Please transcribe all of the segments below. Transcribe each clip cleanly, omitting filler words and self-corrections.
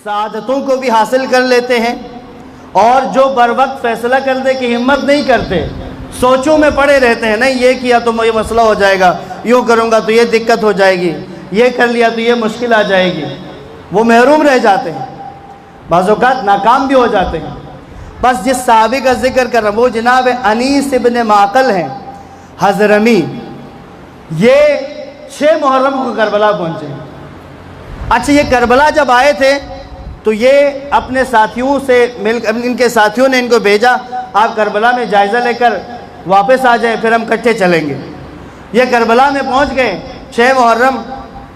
سعادتوں کو بھی حاصل کر لیتے ہیں، اور جو بر وقت فیصلہ کرنے کی ہمت نہیں کرتے، سوچوں میں پڑے رہتے ہیں، نہیں یہ کیا تو یہ مسئلہ ہو جائے گا، یوں کروں گا تو یہ دقت ہو جائے گی، یہ کر لیا تو یہ مشکل آ جائے گی، وہ محروم رہ جاتے ہیں، بعض اوقات ناکام بھی ہو جاتے ہیں۔ بس جس صحابی کا ذکر کر رہا ہوں وہ جناب انیس ابن معقل ہیں حضرمی، یہ 6 محرم کو کربلا پہنچے۔ اچھا، یہ کربلا جب آئے تھے تو یہ اپنے ساتھیوں سے ان کے ساتھیوں نے ان کو بھیجا، آپ کربلا میں جائزہ لے کر واپس آ جائیں، پھر ہم اکٹھے چلیں گے۔ یہ کربلا میں پہنچ گئے 6 محرم،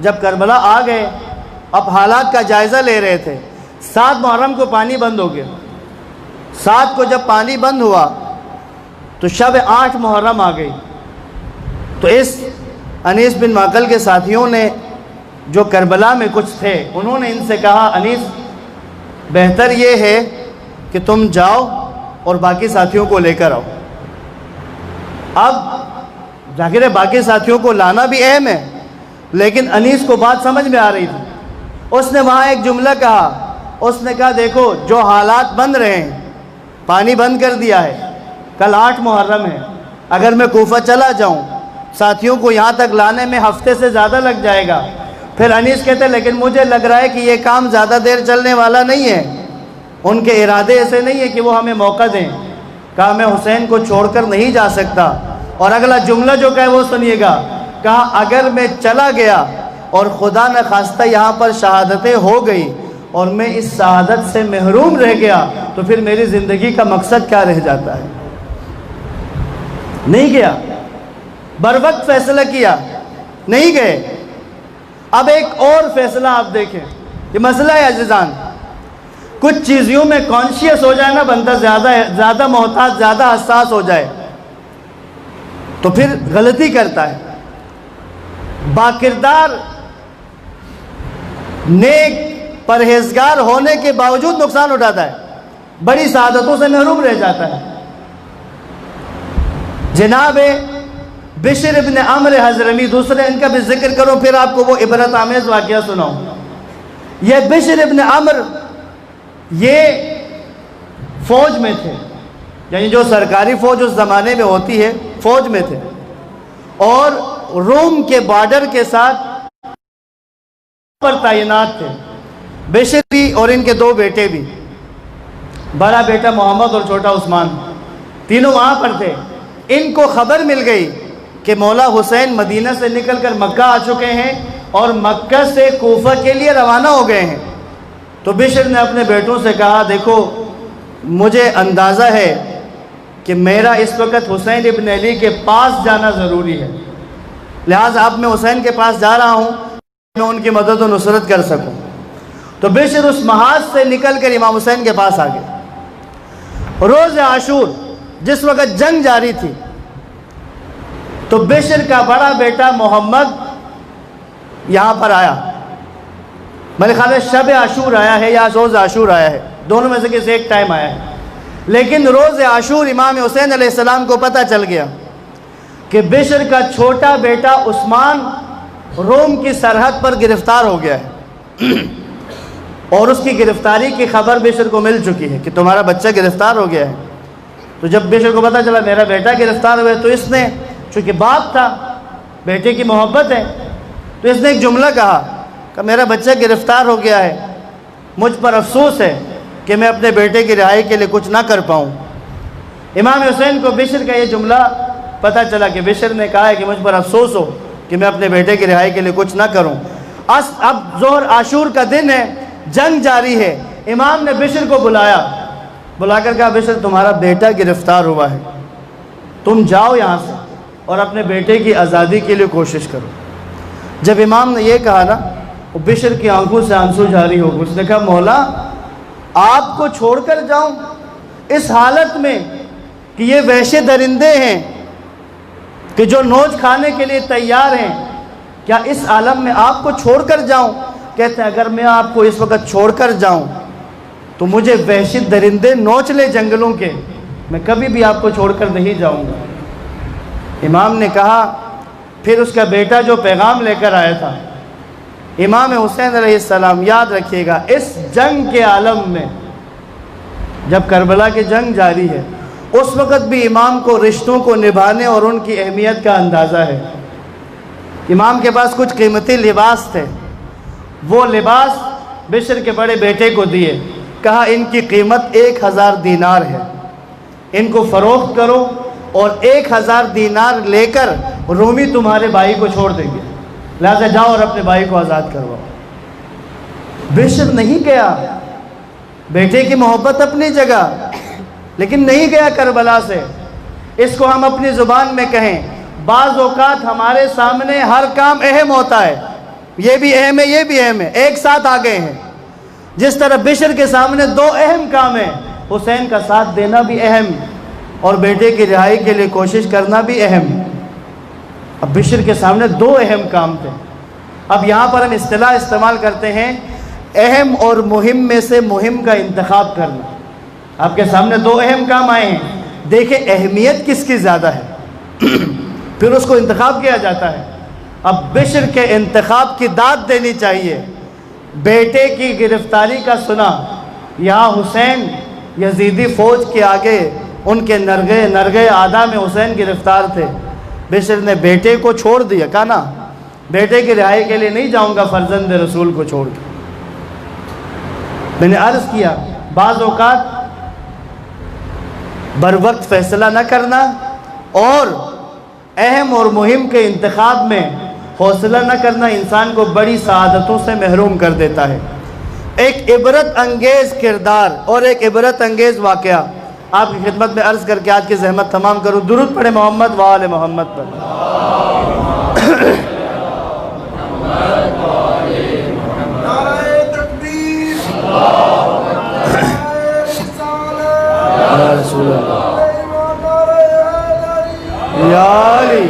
جب کربلا آ گئے اب حالات کا جائزہ لے رہے تھے۔ 7 محرم کو پانی بند ہو گیا، 7 کو جب پانی بند ہوا تو شب 8 محرم آ گئی، تو اس انیس بن معقل کے ساتھیوں نے جو کربلا میں کچھ تھے انہوں نے ان سے کہا، انیس بہتر یہ ہے کہ تم جاؤ اور باقی ساتھیوں کو لے کر آؤ۔ اب ظاہر ہے باقی ساتھیوں کو لانا بھی اہم ہے، لیکن انیس کو بات سمجھ میں آ رہی تھی۔ اس نے وہاں ایک جملہ کہا، اس نے کہا دیکھو جو حالات بن رہے ہیں، پانی بند کر دیا ہے، کل 8 محرم ہے، اگر میں کوفہ چلا جاؤں ساتھیوں کو یہاں تک لانے میں ہفتے سے زیادہ لگ جائے گا۔ پھر انیس کہتے ہیں لیکن مجھے لگ رہا ہے کہ یہ کام زیادہ دیر چلنے والا نہیں ہے، ان کے ارادے ایسے نہیں ہیں کہ وہ ہمیں موقع دیں۔ کہا میں حسین کو چھوڑ کر نہیں جا سکتا، اور اگلا جملہ جو کہا وہ سنیے گا، کہا اگر میں چلا گیا اور خدا نہ خواستہ یہاں پر شہادتیں ہو گئی اور میں اس شہادت سے محروم رہ گیا تو پھر میری زندگی کا مقصد کیا رہ جاتا ہے۔ نہیں گیا، بر وقت فیصلہ کیا، نہیں گئے۔ اب ایک اور فیصلہ آپ دیکھیں، یہ مسئلہ ہے عزیزان، کچھ چیزوں میں کانشیس ہو جائے نا بندہ، زیادہ محتاط، زیادہ حساس ہو جائے تو پھر غلطی کرتا ہے۔ باکردار نیک پرہیزگار ہونے کے باوجود نقصان اٹھاتا ہے، بڑی سعادتوں سے محروم رہ جاتا ہے۔ جناب بشر ابن عمر حضرمی، دوسرے ان کا بھی ذکر کروں پھر آپ کو وہ عبرت آمیز واقعہ سناؤں۔ یہ بشر ابن عمر یہ فوج میں تھے، یعنی جو سرکاری فوج اس زمانے میں ہوتی ہے فوج میں تھے، اور روم کے بارڈر کے ساتھ پر تعینات تھے۔ بشر بھی اور ان کے 2 بیٹے بھی، بڑا بیٹا محمد اور چھوٹا عثمان، تینوں وہاں پر تھے۔ ان کو خبر مل گئی کہ مولا حسین مدینہ سے نکل کر مکہ آ چکے ہیں اور مکہ سے کوفہ کے لیے روانہ ہو گئے ہیں۔ تو بشر نے اپنے بیٹوں سے کہا دیکھو مجھے اندازہ ہے کہ میرا اس وقت حسین ابن علی کے پاس جانا ضروری ہے، لہٰذا اب میں حسین کے پاس جا رہا ہوں، میں ان کی مدد و نصرت کر سکوں۔ تو بشر اس محاذ سے نکل کر امام حسین کے پاس آ گئے۔ روز عاشور جس وقت جنگ جاری تھی تو بشر کا بڑا بیٹا محمد یہاں پر آیا، میرے خیال ہے شب عاشور آیا ہے یا روز عاشور آیا ہے، دونوں میں سے کسی ایک ٹائم آیا ہے، لیکن روز عاشور امام حسین علیہ السلام کو پتہ چل گیا کہ بشر کا چھوٹا بیٹا عثمان روم کی سرحد پر گرفتار ہو گیا ہے، اور اس کی گرفتاری کی خبر بشر کو مل چکی ہے کہ تمہارا بچہ گرفتار ہو گیا ہے۔ تو جب بشر کو پتہ چلا میرا بیٹا گرفتار ہوئے تو اس نے، چونکہ باپ تھا، بیٹے کی محبت ہے، تو اس نے ایک جملہ کہا کہ میرا بچہ گرفتار ہو گیا ہے، مجھ پر افسوس ہے کہ میں اپنے بیٹے کی رہائی کے لیے کچھ نہ کر پاؤں۔ امام حسین کو بشر کا یہ جملہ پتہ چلا کہ بشر نے کہا ہے کہ مجھ پر افسوس ہو کہ میں اپنے بیٹے کی رہائی کے لیے کچھ نہ کروں۔ اب ظہر عاشور کا دن ہے، جنگ جاری ہے، امام نے بشر کو بلا کر کہا بشر تمہارا بیٹا گرفتار ہوا ہے، تم جاؤ یہاں سے اور اپنے بیٹے کی آزادی کے لیے کوشش کرو۔ جب امام نے یہ کہا نا، بشر کی آنکھوں سے آنسو جاری ہو گئے، اس نے کہا مولا آپ کو چھوڑ کر جاؤں اس حالت میں کہ یہ وحشی درندے ہیں کہ جو نوچ کھانے کے لیے تیار ہیں، کیا اس عالم میں آپ کو چھوڑ کر جاؤں؟ کہتے ہیں اگر میں آپ کو اس وقت چھوڑ کر جاؤں تو مجھے وحشی درندے نوچ لے جنگلوں کے، میں کبھی بھی آپ کو چھوڑ کر نہیں جاؤں گا۔ امام نے کہا پھر اس کا بیٹا جو پیغام لے کر آیا تھا امام حسین علیہ السلام، یاد رکھیے گا، اس جنگ کے عالم میں جب کربلا کی جنگ جاری ہے اس وقت بھی امام کو رشتوں کو نبھانے اور ان کی اہمیت کا اندازہ ہے۔ امام کے پاس کچھ قیمتی لباس تھے، وہ لباس بشر کے بڑے بیٹے کو دیے، کہا ان کی قیمت 1000 دینار ہے، ان کو فروخت کرو اور 1000 دینار لے کر رومی تمہارے بھائی کو چھوڑ دیں گے، لہذا جاؤ اور اپنے بھائی کو آزاد کرواؤ۔ بشر نہیں گیا، بیٹے کی محبت اپنی جگہ، لیکن نہیں گیا کربلا سے۔ اس کو ہم اپنی زبان میں کہیں، بعض اوقات ہمارے سامنے ہر کام اہم ہوتا ہے، یہ بھی اہم ہے یہ بھی اہم ہے، ایک ساتھ آ گئے ہیں۔ جس طرح بشر کے سامنے 2 اہم کام ہیں، حسین کا ساتھ دینا بھی اہم اور بیٹے کی رہائی کے لیے کوشش کرنا بھی اہم۔ اب بشر کے سامنے 2 اہم کام تھے۔ اب یہاں پر ہم اصطلاح استعمال کرتے ہیں اہم اور مہم میں سے مہم کا انتخاب کرنا۔ آپ کے سامنے 2 اہم کام آئے ہیں، دیکھیں اہمیت کس کی زیادہ ہے، پھر اس کو انتخاب کیا جاتا ہے۔ اب بشر کے انتخاب کی داد دینی چاہیے۔ بیٹے کی گرفتاری کا سنا، یہاں حسین یزیدی فوج کے آگے ان کے نرگے آدھا میں حسین گرفتار تھے، بشر نے بیٹے کو چھوڑ دیا، کہا نا بیٹے کی رہائی کے لیے نہیں جاؤں گا فرزند رسول کو چھوڑ کے۔ میں نے عرض کیا بعض اوقات بر وقت فیصلہ نہ کرنا اور اہم اور مہم کے انتخاب میں حوصلہ نہ کرنا انسان کو بڑی سعادتوں سے محروم کر دیتا ہے۔ ایک عبرت انگیز کردار اور ایک عبرت انگیز واقعہ آپ کی خدمت میں عرض کر کے آج کی زحمت تمام کروں۔ درود پڑھے محمد و آل محمد پر۔ یا علی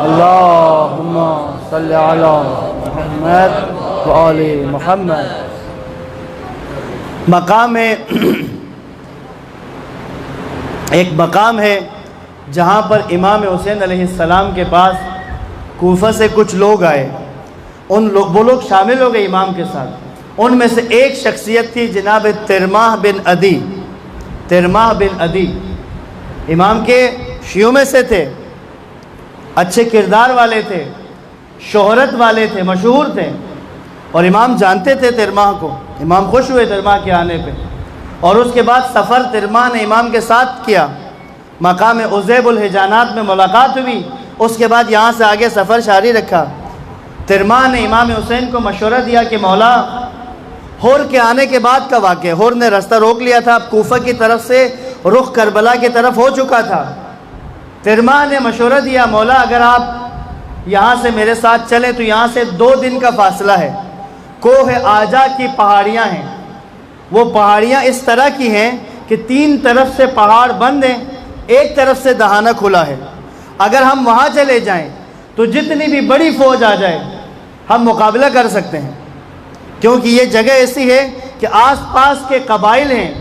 اللہم صلی علی محمد و آل محمد۔ مقام ہے، ایک مقام ہے جہاں پر امام حسین علیہ السلام کے پاس کوفہ سے کچھ لوگ آئے، وہ لوگ شامل ہو گئے امام کے ساتھ۔ ان میں سے ایک شخصیت تھی جناب ترماح بن عدی۔ ترماح بن عدی امام کے شیعوں میں سے تھے، اچھے کردار والے تھے، شہرت والے تھے، مشہور تھے، اور امام جانتے تھے ترماح کو۔ امام خوش ہوئے ترماح کے آنے پہ، اور اس کے بعد سفر ترماح نے امام کے ساتھ کیا، مقام عزیب الحجانات میں ملاقات ہوئی، اس کے بعد یہاں سے آگے سفر جاری رکھا۔ ترماح نے امام حسین کو مشورہ دیا کہ مولا، ہور کے آنے کے بعد کا واقعہ، ہور نے راستہ روک لیا تھا، اب کوفہ کی طرف سے رخ کربلا کی طرف ہو چکا تھا۔ ترماح نے مشورہ دیا، مولا اگر آپ یہاں سے میرے ساتھ چلیں تو یہاں سے 2 دن کا فاصلہ ہے، کوہ آجا کی پہاڑیاں ہیں، وہ پہاڑیاں اس طرح کی ہیں کہ 3 طرف سے پہاڑ بند ہیں، ایک طرف سے دہانہ کھلا ہے، اگر ہم وہاں چلے جائیں تو جتنی بھی بڑی فوج آ جائے ہم مقابلہ کر سکتے ہیں، کیونکہ یہ جگہ ایسی ہے کہ آس پاس کے قبائل ہیں۔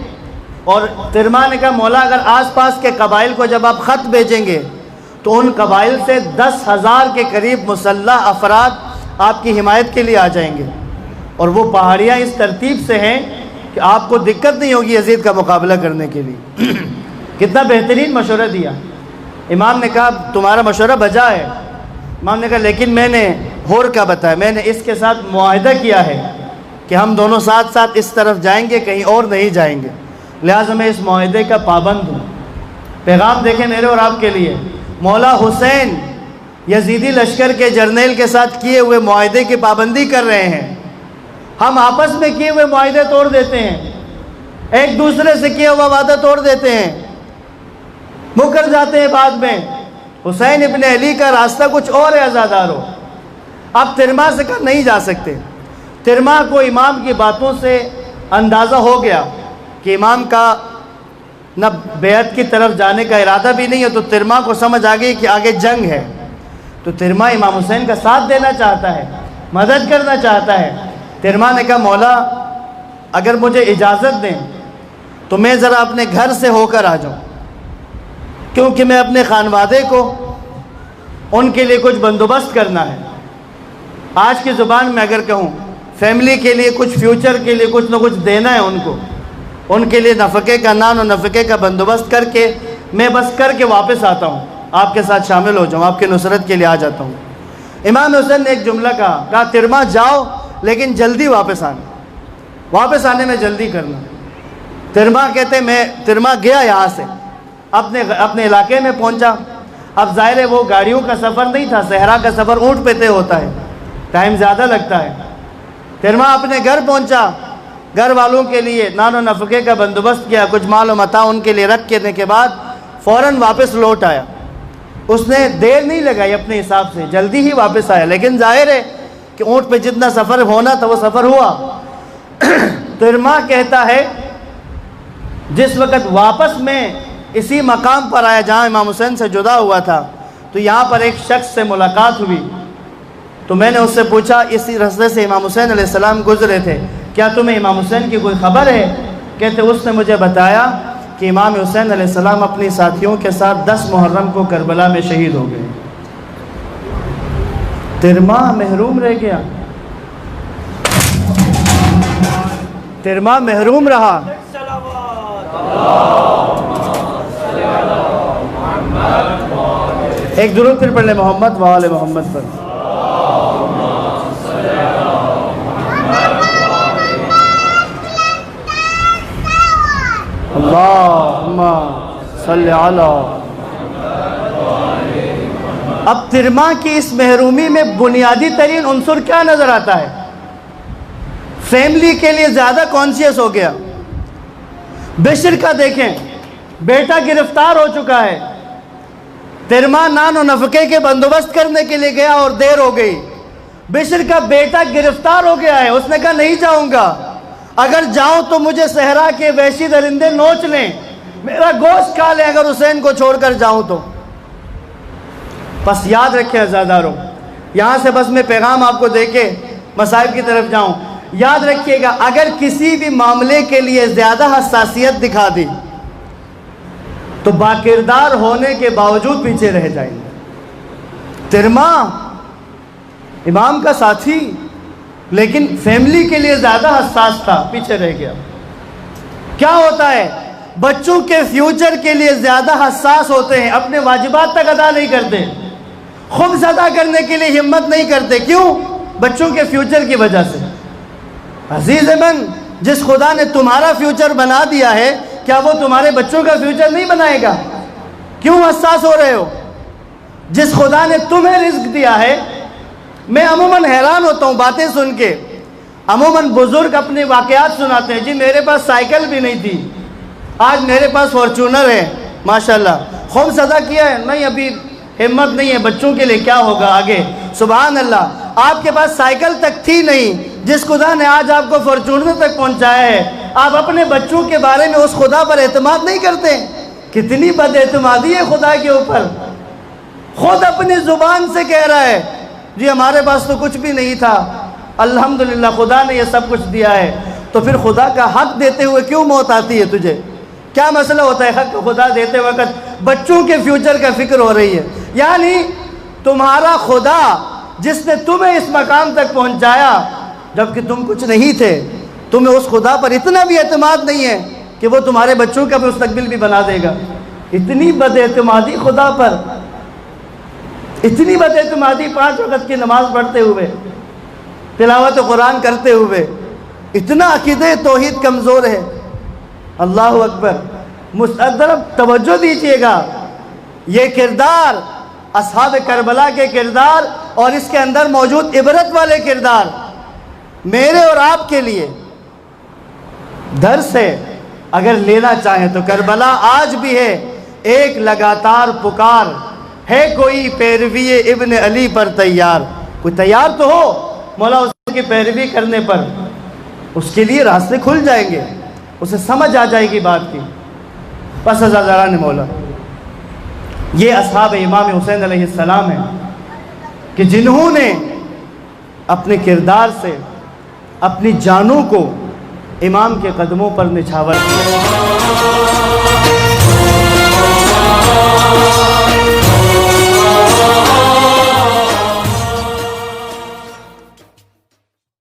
اور ترماح نے کہا مولا اگر آس پاس کے قبائل کو جب آپ خط بھیجیں گے تو ان قبائل سے 10,000 کے قریب مسلح افراد آپ کی حمایت کے لیے آ جائیں گے، اور وہ پہاڑیاں اس ترتیب سے ہیں کہ آپ کو دقت نہیں ہوگی یزید کا مقابلہ کرنے کے لیے۔ کتنا بہترین مشورہ دیا۔ امام نے کہا تمہارا مشورہ بجا ہے۔ امام نے کہا لیکن میں نے ہور کا بتایا، میں نے اس کے ساتھ معاہدہ کیا ہے کہ ہم دونوں ساتھ ساتھ اس طرف جائیں گے، کہیں اور نہیں جائیں گے، لہٰذا میں اس معاہدے کا پابند ہوں۔ پیغام دیکھیں میرے اور آپ کے لیے، مولا حسین یزیدی لشکر کے جرنیل کے ساتھ کیے ہوئے معاہدے کی پابندی کر رہے ہیں۔ ہم آپس میں کیے ہوئے معاہدے توڑ دیتے ہیں، ایک دوسرے سے کیا ہوا وعدہ توڑ دیتے ہیں، مکر جاتے ہیں بعد میں۔ حسین ابن علی کا راستہ کچھ اور ہے عزادارو۔ اب ترماح سے کہا نہیں جا سکتے۔ ترماح کو امام کی باتوں سے اندازہ ہو گیا کہ امام کا نہ بیعت کی طرف جانے کا ارادہ بھی نہیں ہے، تو ترماح کو سمجھ آ گئی کہ آگے جنگ ہے، تو ترماح امام حسین کا ساتھ دینا چاہتا ہے، مدد کرنا چاہتا ہے۔ ترماح نے کہا مولا اگر مجھے اجازت دیں تو میں ذرا اپنے گھر سے ہو کر آ جاؤں۔ کیونکہ میں اپنے خانوادے کو ان کے لیے کچھ بندوبست کرنا ہے۔ آج کی زبان میں اگر کہوں، فیملی کے لیے کچھ فیوچر کے لیے کچھ نہ کچھ دینا ہے ان کے لیے نفقے کا نان و نفقے کا بندوبست کر کے میں بس کر کے واپس آتا ہوں، آپ کے ساتھ شامل ہو جاؤں، آپ کی نصرت کے لیے آ جاتا ہوں۔ امام حسین نے ایک جملہ کہا ترما جاؤ لیکن جلدی واپس آنے میں جلدی کرنا۔ ترما کہتے میں ترما گیا یہاں سے اپنے علاقے میں پہنچا۔ اب ظاہر ہے وہ گاڑیوں کا سفر نہیں تھا، صحرا کا سفر اونٹ پہ طے ہوتا ہے، ٹائم زیادہ لگتا ہے۔ ترما اپنے گھر پہنچا، گھر والوں کے لیے نان و نفقے کا بندوبست کیا، کچھ مال و متاع ان کے لیے رکھ کے کے بعد فوراً واپس لوٹ آیا۔ اس نے دیر نہیں لگائی، اپنے حساب سے جلدی ہی واپس آیا، لیکن ظاہر ہے کہ اونٹ پہ جتنا سفر ہونا تھا وہ سفر ہوا۔ ترما کہتا ہے جس وقت واپس میں اسی مقام پر آیا جہاں امام حسین سے جدا ہوا تھا، تو یہاں پر ایک شخص سے ملاقات ہوئی، تو میں نے اس سے پوچھا اسی رستے سے امام حسین علیہ السلام گزرے تھے، کیا تمہیں امام حسین کی کوئی خبر ہے؟ کہتے اس نے مجھے بتایا کہ امام حسین علیہ السلام اپنی ساتھیوں کے ساتھ 10 محرم کو کربلا میں شہید ہو گئے۔ ترما محروم رہ گیا، ترما محروم رہا۔ ایک درود پھر پڑھ لیں محمد و آل محمد پر۔ اللہم صلی علی۔ اب ترما کی اس محرومی میں بنیادی ترین عنصر کیا نظر آتا ہے؟ فیملی کے لیے زیادہ کانشیس ہو گیا۔ بشر کا دیکھیں، بیٹا گرفتار ہو چکا ہے، ترما نان و نفقے کے بندوبست کرنے کے لیے گیا اور دیر ہو گئی۔ بشر کا بیٹا گرفتار ہو گیا ہے، اس نے کہا نہیں جاؤں گا، اگر جاؤں تو مجھے صحرا کے وحشی درندے نوچ لیں، میرا گوشت کھا لیں اگر حسین کو چھوڑ کر جاؤں تو۔ بس یاد رکھیں عزاداروں، یہاں سے بس میں پیغام آپ کو دے کے مصائب کی طرف جاؤں، یاد رکھیے گا اگر کسی بھی معاملے کے لیے زیادہ حساسیت دکھا دی تو باکردار ہونے کے باوجود پیچھے رہ جائیں گے۔ ترما امام کا ساتھی لیکن فیملی کے لیے زیادہ حساس تھا، پیچھے رہ گیا۔ کیا ہوتا ہے؟ بچوں کے فیوچر کے لیے زیادہ حساس ہوتے ہیں، اپنے واجبات تک ادا نہیں کرتے، خمس ادا کرنے کے لیے ہمت نہیں کرتے۔ کیوں؟ بچوں کے فیوچر کی وجہ سے۔ عزیز من، جس خدا نے تمہارا فیوچر بنا دیا ہے کیا وہ تمہارے بچوں کا فیوچر نہیں بنائے گا؟ کیوں حساس ہو رہے ہو؟ جس خدا نے تمہیں رزق دیا ہے، میں عموماً حیران ہوتا ہوں باتیں سن کے، عموماً بزرگ اپنے واقعات سناتے ہیں، جی میرے پاس سائیکل بھی نہیں تھی، آج میرے پاس فارچونر ہے، ماشاءاللہ۔ خمس ادا کیا ہے؟ نہیں، ابھی ہمت نہیں ہے، بچوں کے لیے کیا ہوگا آگے؟ سبحان اللہ، آپ کے پاس سائیکل تک تھی نہیں، جس خدا نے آج آپ کو فارچونر تک پہنچایا ہے، آپ اپنے بچوں کے بارے میں اس خدا پر اعتماد نہیں کرتے؟ کتنی بد اعتمادی ہے خدا کے اوپر۔ خود اپنی زبان سے کہہ رہا ہے جی ہمارے پاس تو کچھ بھی نہیں تھا، الحمدللہ خدا نے یہ سب کچھ دیا ہے، تو پھر خدا کا حق دیتے ہوئے کیوں موت آتی ہے تجھے؟ کیا مسئلہ ہوتا ہے حق خدا دیتے وقت بچوں کے فیوچر کا فکر ہو رہی ہے؟ یعنی تمہارا خدا جس نے تمہیں اس مقام تک پہنچایا جبکہ تم کچھ نہیں تھے، تمہیں اس خدا پر اتنا بھی اعتماد نہیں ہے کہ وہ تمہارے بچوں کا مستقبل بھی بنا دے گا۔ اتنی بد اعتمادی خدا پر، اتنی بد اعتمادی 5 وقت کی نماز پڑھتے ہوئے، تلاوت قرآن کرتے ہوئے، اتنا عقیدہ توحید کمزور ہے۔ اللہ اکبر۔ مستدرب توجہ دیجئے گا، یہ کردار اصحاب کربلا کے کردار اور اس کے اندر موجود عبرت والے کردار میرے اور آپ کے لیے درس ہے۔ اگر لینا چاہیں تو کربلا آج بھی ہے، ایک لگاتار پکار ہے، کوئی پیروی ابن علی پر تیار۔ کوئی تیار تو ہو مولا حسین کی پیروی کرنے پر، اس کے لیے راستے کھل جائیں گے، اسے سمجھ آ جائے گی بات کی۔ پس عزیزان مولا، یہ اصحاب امام حسین علیہ السلام ہیں کہ جنہوں نے اپنے کردار سے اپنی جانوں کو امام کے قدموں پر نچھاور کیا۔